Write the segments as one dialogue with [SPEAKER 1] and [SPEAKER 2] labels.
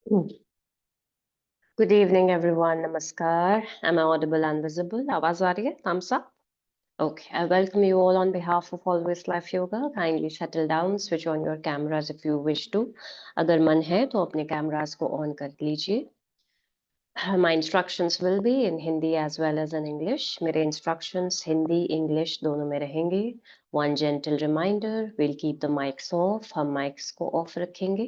[SPEAKER 1] Hmm. Good evening, everyone. Namaskar. Am I audible and visible? आवाज आ रही है? Thumbs up. Okay. I welcome you all on behalf of Always Life Yoga. Kindly settle down, switch on your cameras if you wish to. अगर मन है तो अपने cameras को on कर लीजिए. My instructions will be in Hindi as well as in English. मेरे instructions Hindi, English दोनों में रहेंगे. One gentle reminder, we'll keep the mics off. हम mics को off रखेंगे.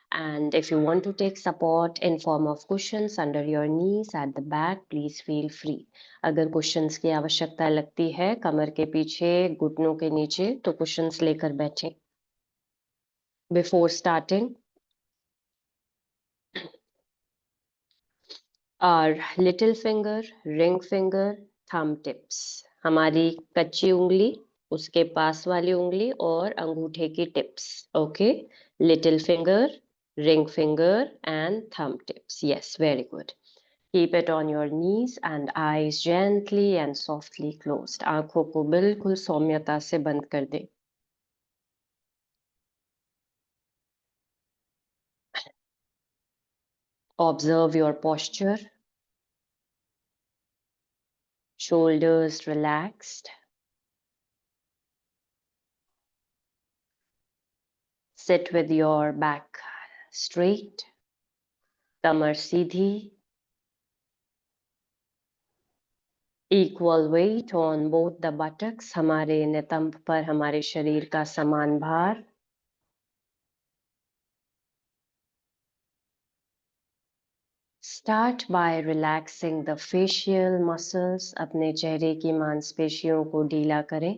[SPEAKER 1] And if you want to take support in form of cushions under your knees at the back, please feel free. अगर cushions की आवश्यकता लगती है कमर के पीछे घुटनों के नीचे तो cushions लेकर बैठें. Before starting, our little finger, ring finger, thumb tips. हमारी कच्ची उंगली, उसके पास वाली उंगली और अंगूठे की tips. Okay, little finger, ring finger and thumb tips. Yes, very good. Keep it on your knees and eyes gently and softly closed. आंखों को बिल्कुल सौम्यता से बंद कर दें. Observe your posture. Shoulders relaxed. Sit with your back straight. Qamar Sidhi. Equal weight on both the buttocks. हमारे नितंब पर हमारे शरीर का समान भार. Start by relaxing the facial muscles. अपने चेहरे की मांसपेशियों को ढीला करें.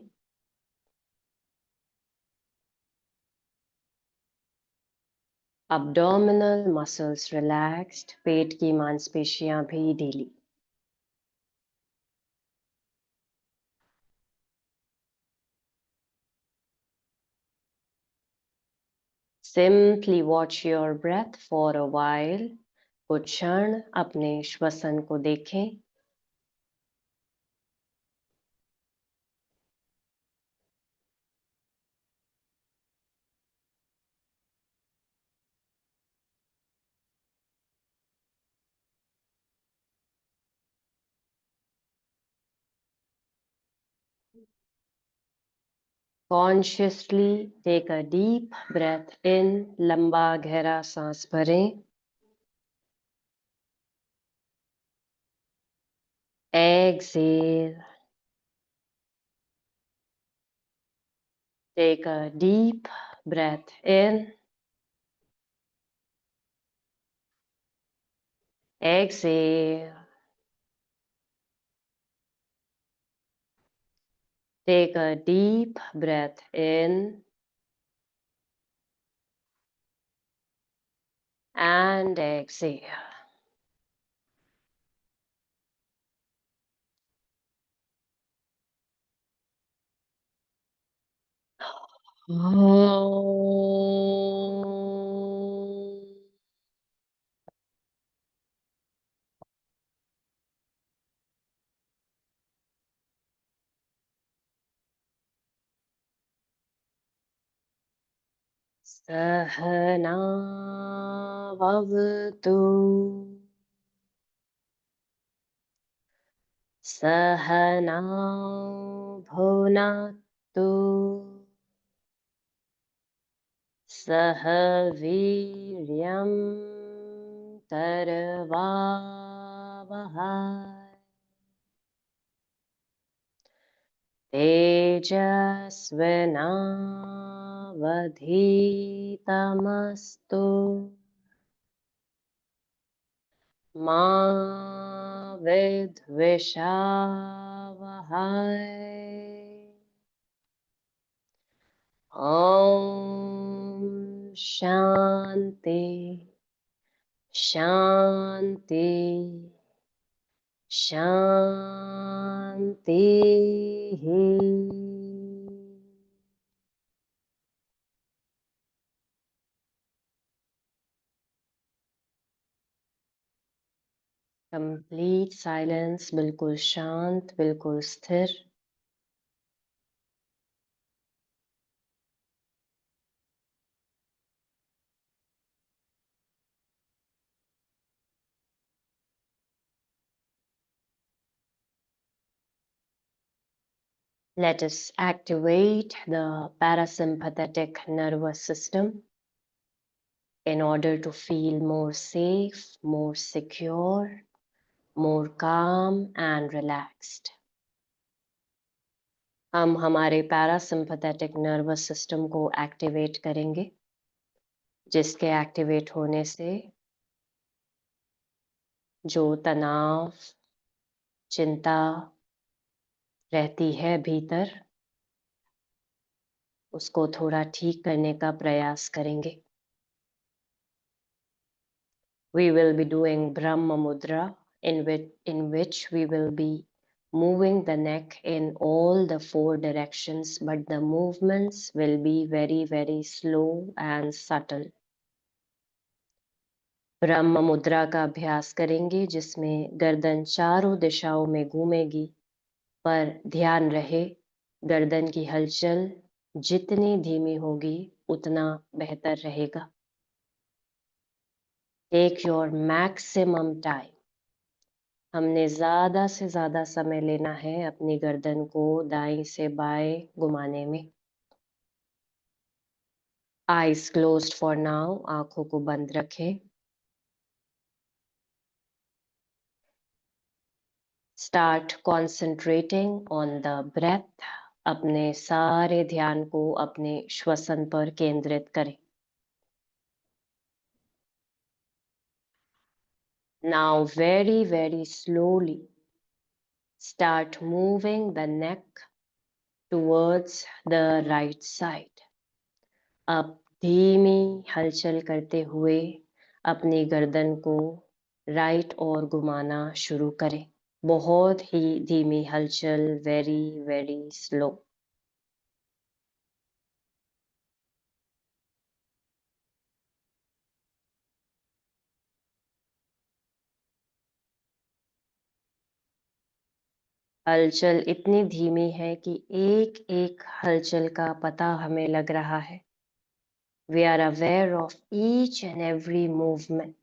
[SPEAKER 1] Abdominal muscles relaxed. पेट की मांसपेशियां भी ढीली. Simply watch your breath for a while. कुछ क्षण अपने श्वसन को देखें. Consciously take a deep breath in. लंबा गहरा सांस भरें. Exhale. Take a deep breath in. Exhale. Take a deep breath in and exhale. सहना भवतु. सहना भुनक्तु. सह वीर्यं करवावहै. तेजस्विनावधीतमस्तु. मा विद्विषावहै. ॐ शान्ति शान्ति शान्तिः. Complete silence, बिल्कुल शांत, बिल्कुल स्थिर. Let us activate the parasympathetic nervous system in order to feel more safe, more secure, more calm and relaxed. हम हमारे पैरासिम्पैथेटिक नर्वस सिस्टम को एक्टिवेट करेंगे, जिसके एक्टिवेट होने से जो तनाव, चिंता रहती है भीतर, उसको थोड़ा ठीक करने का प्रयास करेंगे. We will be doing Brahma Mudra, in which we will be moving the neck in all the 4 directions, but the movements will be very, very slow and subtle. ब्रह्म मुद्रा का अभ्यास करेंगे, जिसमें गर्दन चारों दिशाओं में घूमेगी, पर ध्यान रहे गर्दन की हलचल जितनी धीमी होगी उतना बेहतर रहेगा. Take your maximum time. हमने ज्यादा से ज्यादा समय लेना है अपनी गर्दन को दाएं से बाएं घुमाने में. Eyes closed for now. आंखों को बंद रखें. Start concentrating on the breath. अपने सारे ध्यान को अपने श्वसन पर केंद्रित करें. Now very, very slowly start moving the neck towards the right side. अब धीमी हलचल करते हुए अपनी गर्दन को राइट और घुमाना शुरू करें. बहुत ही धीमी हलचल, वेरी वेरी स्लो. हलचल इतनी धीमी है कि एक एक हलचल का पता हमें लग रहा है. We are aware of each and every movement.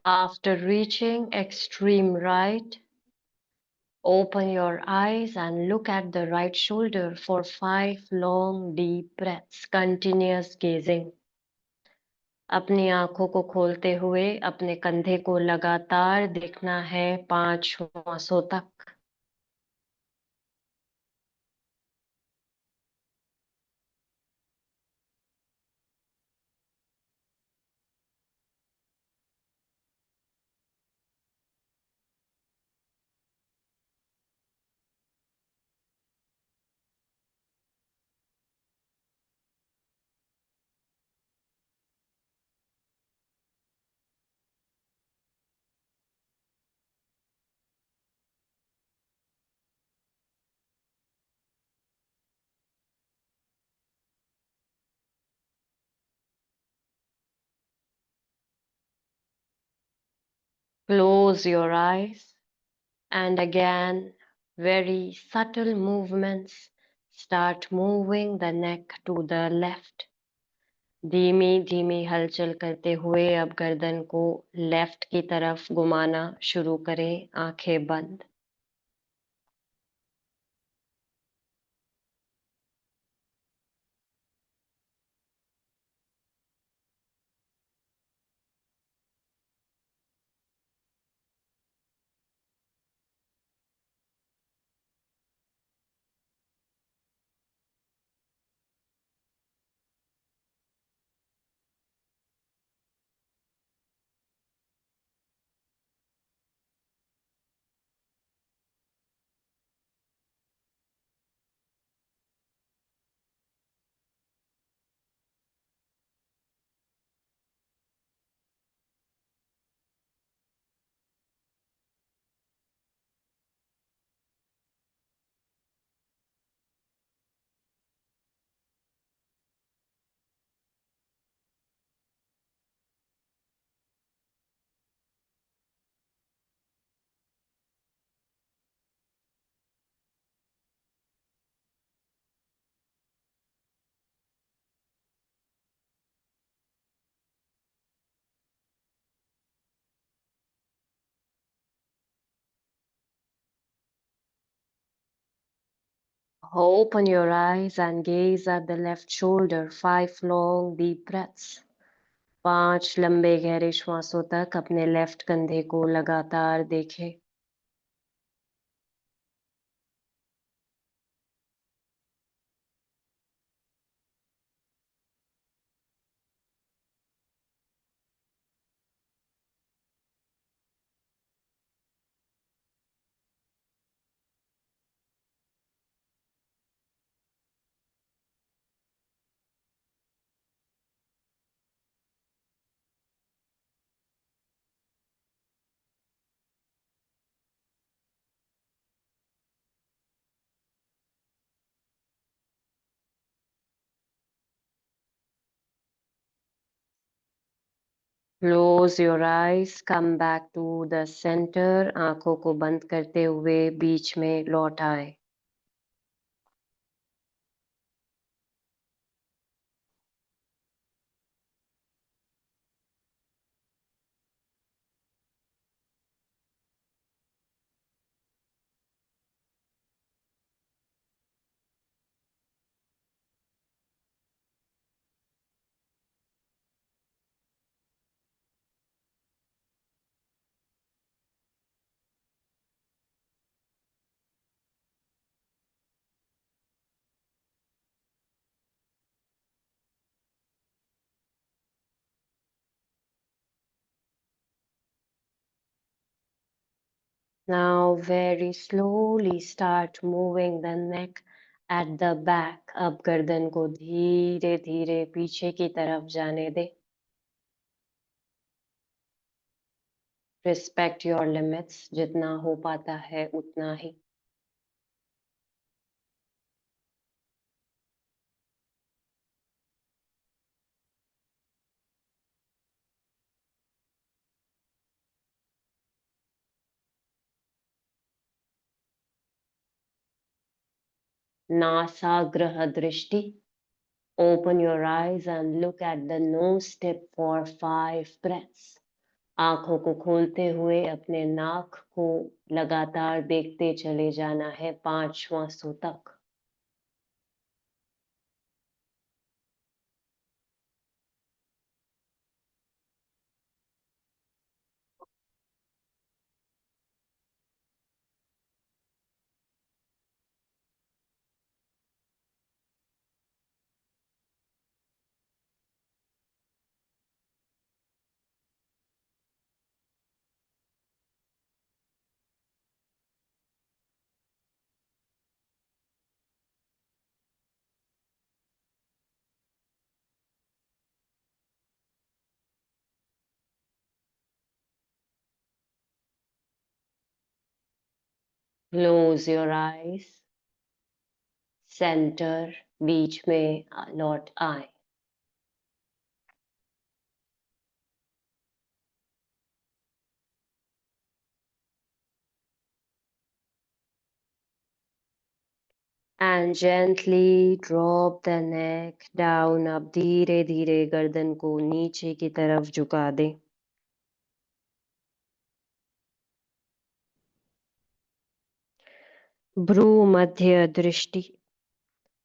[SPEAKER 1] After reaching extreme right, open your eyes and look at the right shoulder for 5 long deep breaths. Continuous gazing. अपनी आंखों को खोलते हुए अपने कंधे को लगातार देखना है 5 श्वासों तक. Close your eyes and again, very subtle movements. Start moving the neck to the left. धीमी धीमी हलचल करते हुए अब गर्दन को लेफ्ट की तरफ घुमाना शुरू करें, आंखें बंद. Open your eyes and gaze at the left shoulder. 5 long deep breaths. 5 लंबे गहरे श्वासों तक अपने लेफ्ट कंधे को लगातार देखें. Close your eyes, come back to the center. आंखों को बंद करते हुए बीच में लौट आए. Now very slowly start moving the neck at the back. अब गर्दन को धीरे धीरे पीछे की तरफ जाने दे. Respect your limits. जितना हो पाता है उतना ही. नासाग्र दृष्टि. Open your eyes and look at the nose tip for 5 breaths. आंखों को खोलते हुए अपने नाक को लगातार देखते चले जाना है 5 श्वासों तक. Close your eyes. Center बीच में लौट आए. And gently drop the neck down. अब धीरे धीरे गर्दन को नीचे की तरफ झुका दे. भ्रू मध्य दृष्टि.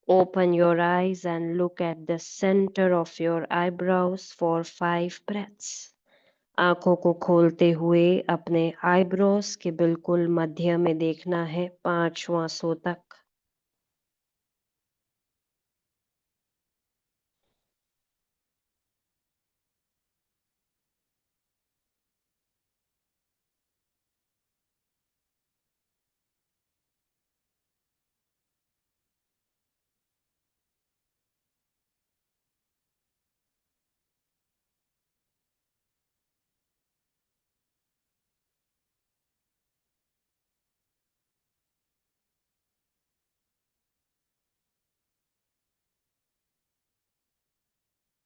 [SPEAKER 1] Open your eyes and look at the center of your eyebrows for 5 breaths. आंखों को खोलते हुए अपने आईब्रोज के बिल्कुल मध्य में देखना है 5 श्वासों तक.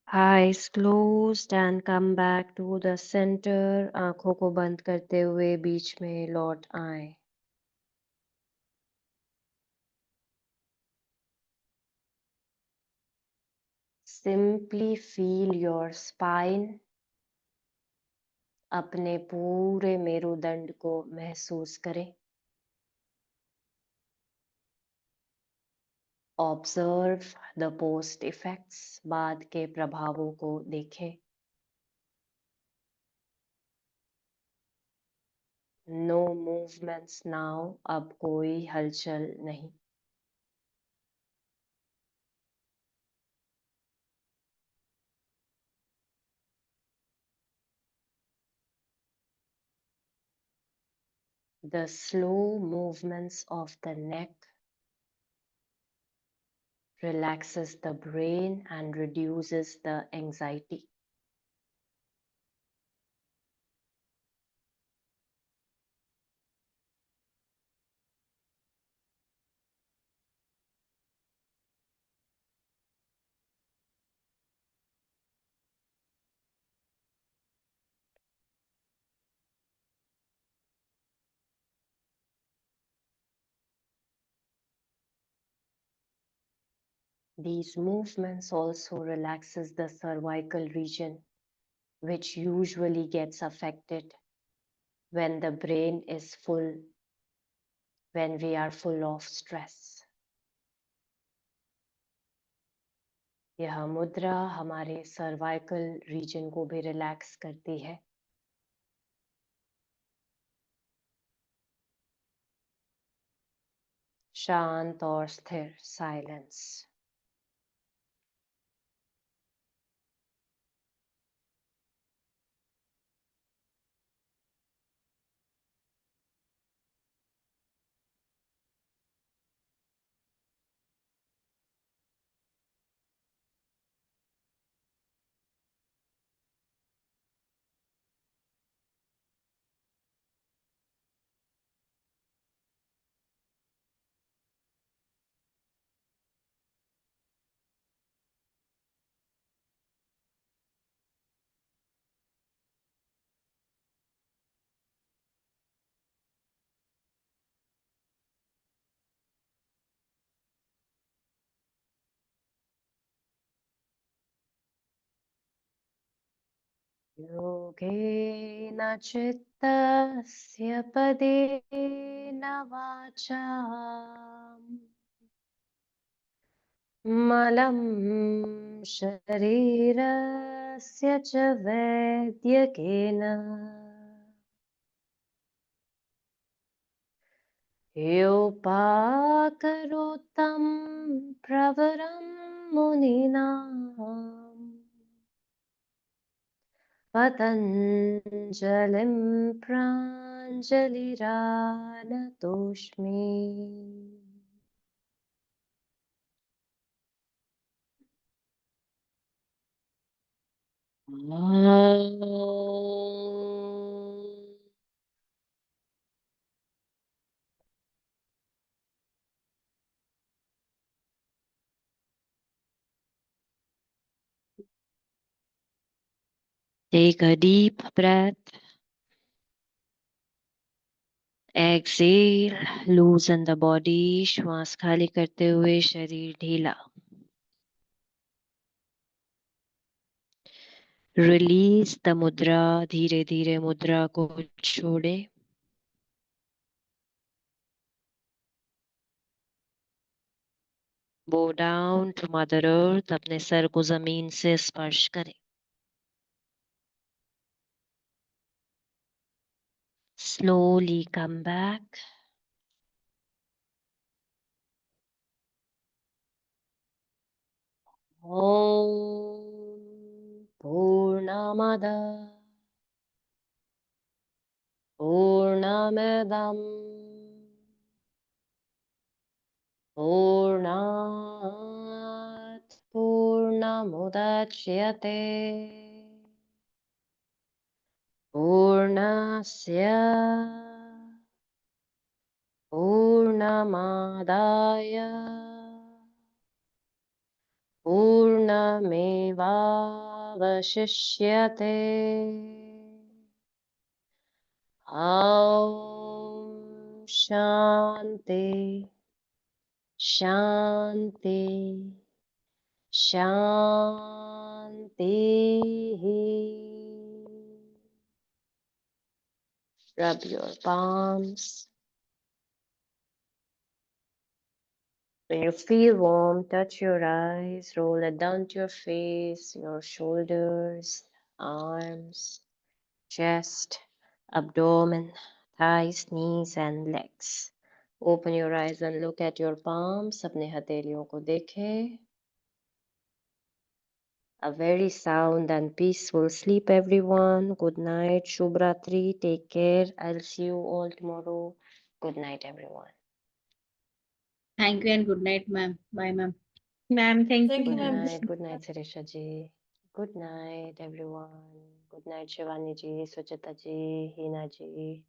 [SPEAKER 1] Eyes closed and come back to the center. आंखों को बंद करते हुए बीच में लौट आए. Simply feel your spine. अपने पूरे मेरुदंड को महसूस करें. ऑब्जर्व द पोस्ट इफेक्ट्स, बाद के प्रभावों को देखें. नो मूवमेंट्स नाउ, अब कोई हलचल नहीं. The slow movements of the neck relaxes the brain and reduces the anxiety. These movements also relaxes the cervical region, which usually gets affected when the brain is full, when we are full of stress. यह मुद्रा हमारे cervical region को भी relax करती है. शांत और स्थिर, साइलेंस. योगेन चित्तस्य पदेन वाचा मलं शरीरस्य च वैद्यकेन योपाकरोत्तं प्रवरं मुनीनाम् पतञ्जलिं प्राञ्जलिरानतोऽस्मि. Take a deep breath. Exhale, loosen the body. श्वास खाली करते हुए शरीर ढीला. Release the mudra. धीरे धीरे मुद्रा को छोड़े. Bow down to Mother Earth. अपने सर को जमीन से स्पर्श करें. Slowly come back. Om Purnamada Purnamidam Purnat Purnamudachyate Purnasya Purnamadaya Purnamevavashishyate. Om Shanti Shanti Shanti. Rub your palms. When you feel warm, touch your eyes, roll it down to your face, your shoulders, arms, chest, abdomen, thighs, knees, and legs. Open your eyes and look at your palms. अपने हथेलियों को देखें. A very sound and peaceful sleep, everyone. Good night. Shubratri. Take care. I'll see you all tomorrow. Good night, everyone.
[SPEAKER 2] Thank you and good night, ma'am. Bye, ma'am.
[SPEAKER 3] Ma'am, thank you,
[SPEAKER 1] Good
[SPEAKER 3] ma'am.
[SPEAKER 1] night. Good night, Sirisha ji. Good night, everyone. Good night, Shivani ji, Suchita ji, Hina ji.